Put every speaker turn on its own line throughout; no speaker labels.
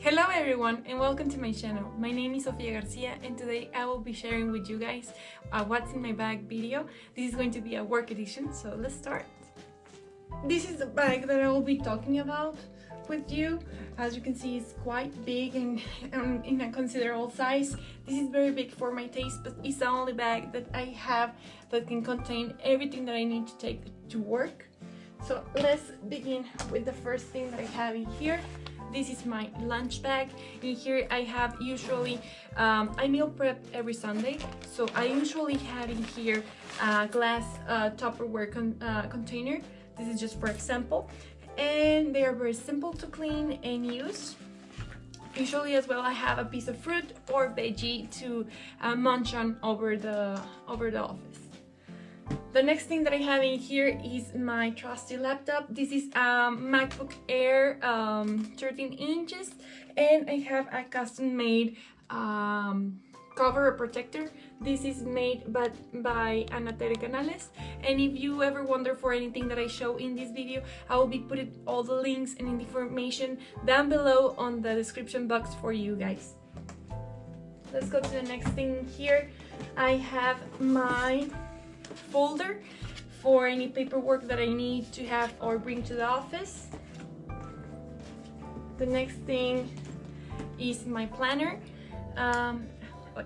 Hello everyone and welcome to my channel. My name is Sofia Garcia and today I will be sharing with you guys a what's in my bag video. This is going to be a work edition, so let's start. This is the bag that I will be talking about with you. As you can see, it's quite big and in a considerable size. This is very big for my taste, but it's the only bag that I have that can contain everything that I need to take to work. So let's begin with the first thing that I have in here. This is my lunch bag. In here I have usually, I meal prep every Sunday, so I usually have in here a glass Tupperware container. This is just for example, and they are very simple to clean and use. Usually as well I have a piece of fruit or veggie to munch on over the office. The next thing that I have in here is my trusty laptop. This is a MacBook Air 13 inches, and I have a custom-made cover or protector. This is made by ANATERE Canales, and if you ever wonder for anything that I show in this video, I will be putting all the links and information down below on the description box for you guys. Let's go to the next thing here. I have my folder for any paperwork that I need to have or bring to the office. The next thing is my planner. Oh,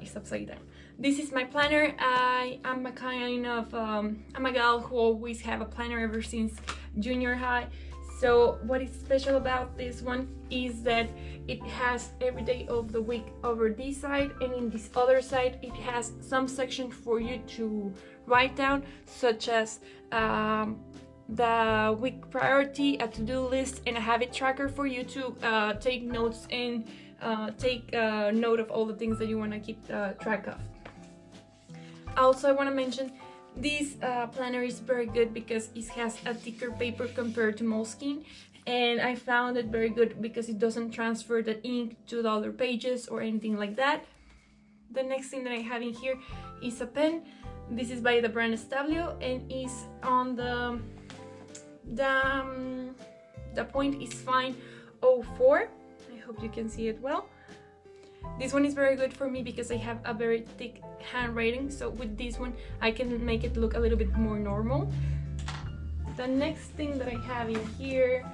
it's upside down. This is my planner. I am a kind of I'm a gal who always have a planner ever since junior high. So what is special about this one is that it has every day of the week over this side, and in this other side it has some section for you to write down, such as the week priority, a to-do list, and a habit tracker for you to take notes and take note of all the things that you want to keep track of. Also, I want to mention this planner is very good because it has a thicker paper compared to Moleskine, and I found it very good because it doesn't transfer the ink to the other pages or anything like that. The next thing that I have in here is a pen. This is by the brand SW and is on the point is fine 04. I hope you can see it well. This one is very good for me because I have a very thick handwriting, so with this one I can make it look a little bit more normal. The next thing that I have in here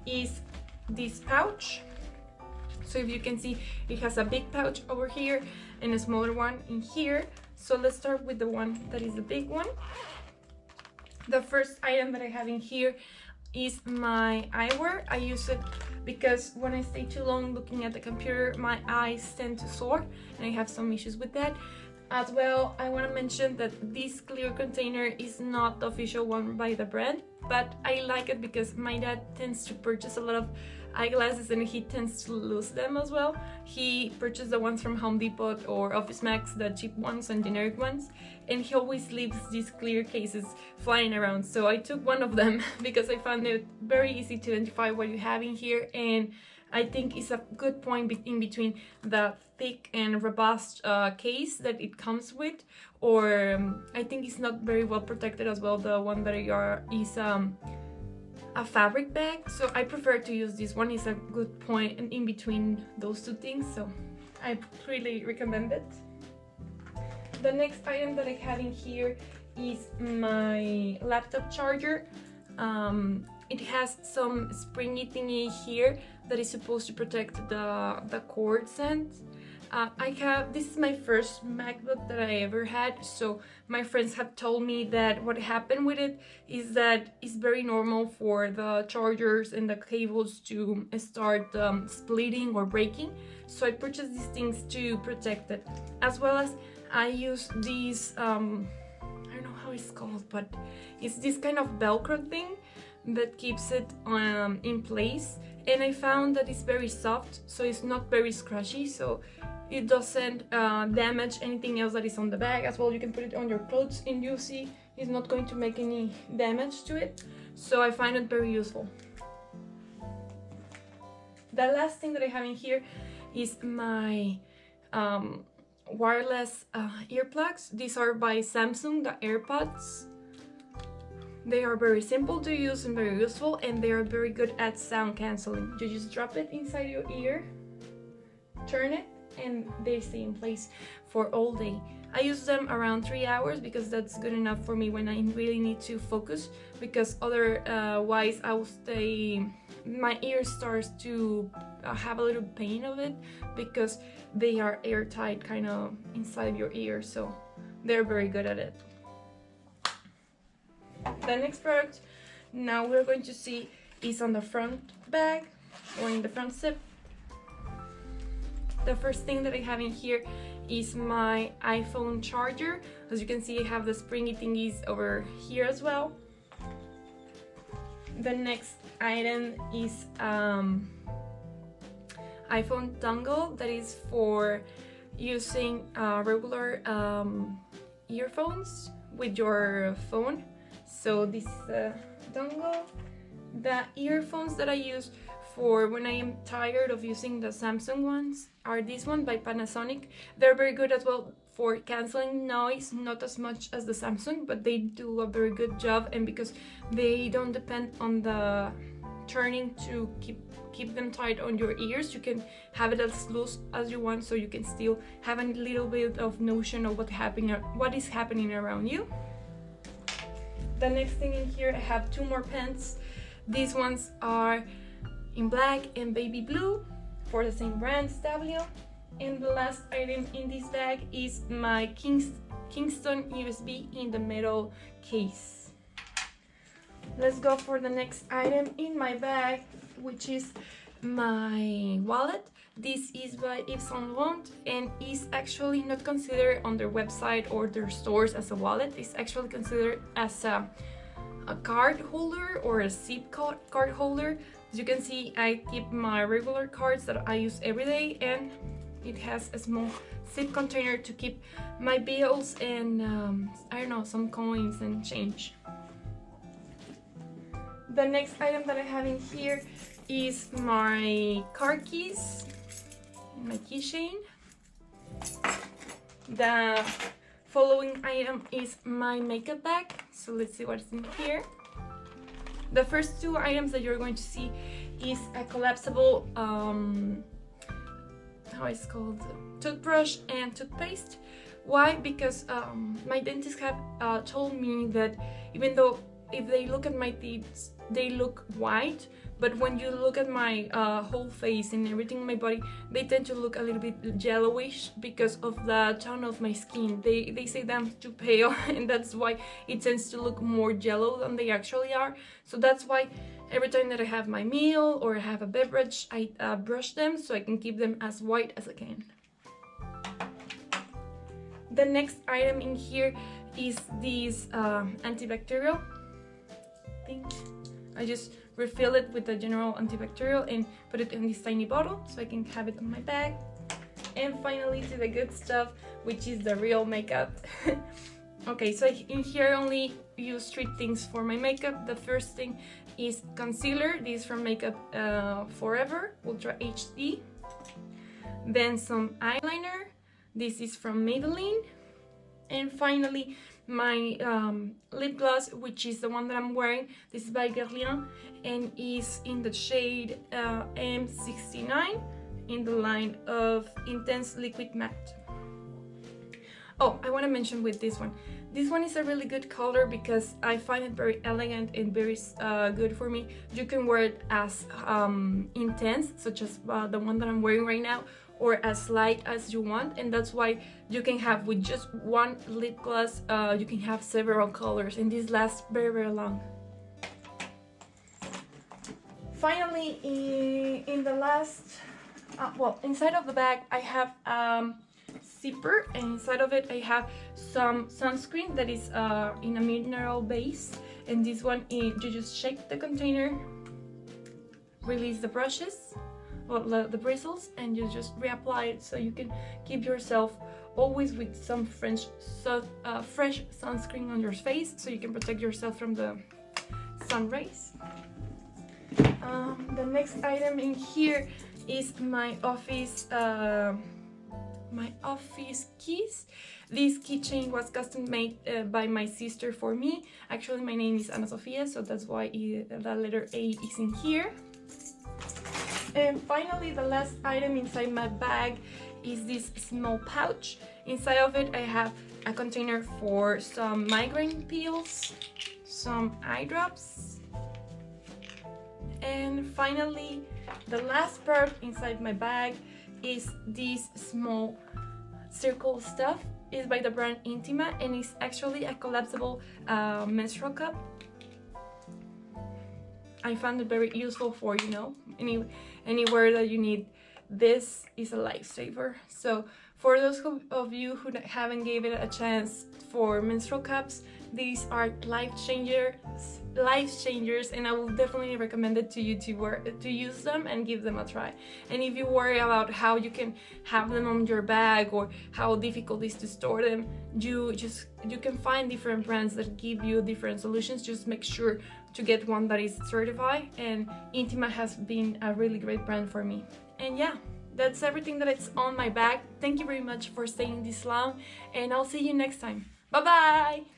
is this pouch. So if you can see, it has a big pouch over here and a smaller one in here. So let's start with the one that is the big one. The first item that I have in here is my eyewear. I use it because when I stay too long looking at the computer, my eyes tend to sore and I have some issues with that. As well, I want to mention that this clear container is not the official one by the brand, but I like it because my dad tends to purchase a lot of eyeglasses and he tends to lose them as well. He purchased the ones from Home Depot or Office Max, the cheap ones and generic ones, and he always leaves these clear cases flying around. So I took one of them because I found it very easy to identify what you have in here, and I think it's a good point in between the thick and robust case that it comes with, or I think it's not very well protected as well. The one that is a fabric bag, so I prefer to use this one. It's a good point in between those two things, so I really recommend it. The next item that I have in here is my laptop charger. It has some springy thingy here that is supposed to protect the cords end. This is my first MacBook that I ever had, so my friends have told me that what happened with it is that it's very normal for the chargers and the cables to start splitting or breaking. So I purchased these things to protect it, as well as I use these, I don't know how it's called, but it's this kind of Velcro thing that keeps it in place, and I found that it's very soft, so it's not very scratchy, so it doesn't damage anything else that is on the bag. As well, you can put it on your clothes and you see it's not going to make any damage to it, so I find it very useful. The last thing that I have in here is my wireless earplugs. These are by Samsung, the AirPods. They are very simple to use and very useful, and they are very good at sound cancelling. You just drop it inside your ear turn it and they stay in place for all day. I use them around 3 hours because that's good enough for me when I really need to focus, because otherwise I will stay, my ear starts to have a little pain of it because they are airtight kind of inside your ear, so they're very good at it. The next product now we're going to see is on the front bag or in the front zip. The first thing that I have in here is my iPhone charger. As you can see, I have the springy thingies over here as well. The next item is iPhone dongle that is for using regular earphones with your phone. So this is the dongle. The earphones that I use for when I am tired of using the Samsung ones are this one by Panasonic. They're very good as well for canceling noise, not as much as the Samsung, but they do a very good job, and because they don't depend on the turning to keep them tight on your ears, you can have it as loose as you want, so you can still have a little bit of notion of what is happening around you. The next thing in here, I have two more pens. These ones are in black and baby blue for the same brand, Stabilo. And the last item in this bag is my Kingston USB in the metal case. Let's go for the next item in my bag, which is my wallet. This is by Yves Saint Laurent and is actually not considered on their website or their stores as a wallet. It's actually considered as a card holder or a zip card holder. As you can see, I keep my regular cards that I use every day, and it has a small zip container to keep my bills and I don't know, some coins and change. The next item that I have in here is my car keys, my keychain. The following item is my makeup bag, so let's see what's in here. The first two items that you're going to see is a collapsible, how it's called, toothbrush and toothpaste. Why? Because my dentist have told me that even though if they look at my teeth, they look white, but when you look at my whole face and everything in my body, they tend to look a little bit yellowish because of the tone of my skin. They say that I'm too pale, and that's why it tends to look more yellow than they actually are. So that's why every time that I have my meal or I have a beverage, I brush them so I can keep them as white as I can. The next item in here is this antibacterial thing. I just refill it with the general antibacterial and put it in this tiny bottle so I can have it in my bag. And finally, to the good stuff, which is the real makeup. Okay, so in here I only use 3 things for my makeup. The first thing is concealer. This is from Makeup Forever Ultra HD. Then some eyeliner. This is from Maybelline. And finally, my lip gloss, which is the one that I'm wearing. This is by Guerlain and is in the shade M69 in the line of Intense Liquid Matte. Oh, I want to mention with this one. This one is a really good color because I find it very elegant and very good for me. You can wear it as intense, such as the one that I'm wearing right now, or as light as you want, and that's why you can have with just one lip gloss, you can have several colors, and this lasts very, very long. Finally, in the last, well, inside of the bag, I have zipper, and inside of it I have some sunscreen that is in a mineral base, and this one, you just shake the container, release the brushes, well, the bristles, and you just reapply it so you can keep yourself always with some fresh sunscreen on your face so you can protect yourself from the sun rays. The next item in here is my Ofice keys. This keychain was custom made by my sister for me. Actually, my name is Ana Sofia, so that's why the letter A is in here. And finally, the last item inside my bag is this small pouch. Inside of it, I have a container for some migraine pills, some eye drops, and finally, the last part inside my bag is this small circle stuff. It's by the brand Intima, and it's actually a collapsible menstrual cup. I found it very useful for, you know, anywhere that you need. This is a lifesaver. So for those of you who haven't gave it a chance for menstrual cups, these are life changers, and I will definitely recommend it to you to use them and give them a try. And if you worry about how you can have them on your bag or how difficult it is to store them, you can find different brands that give you different solutions. Just make sure to get one that is certified, and Intima has been a really great brand for me. And yeah, that's everything that is on my bag. Thank you very much for staying this long, and I'll see you next time. Bye bye!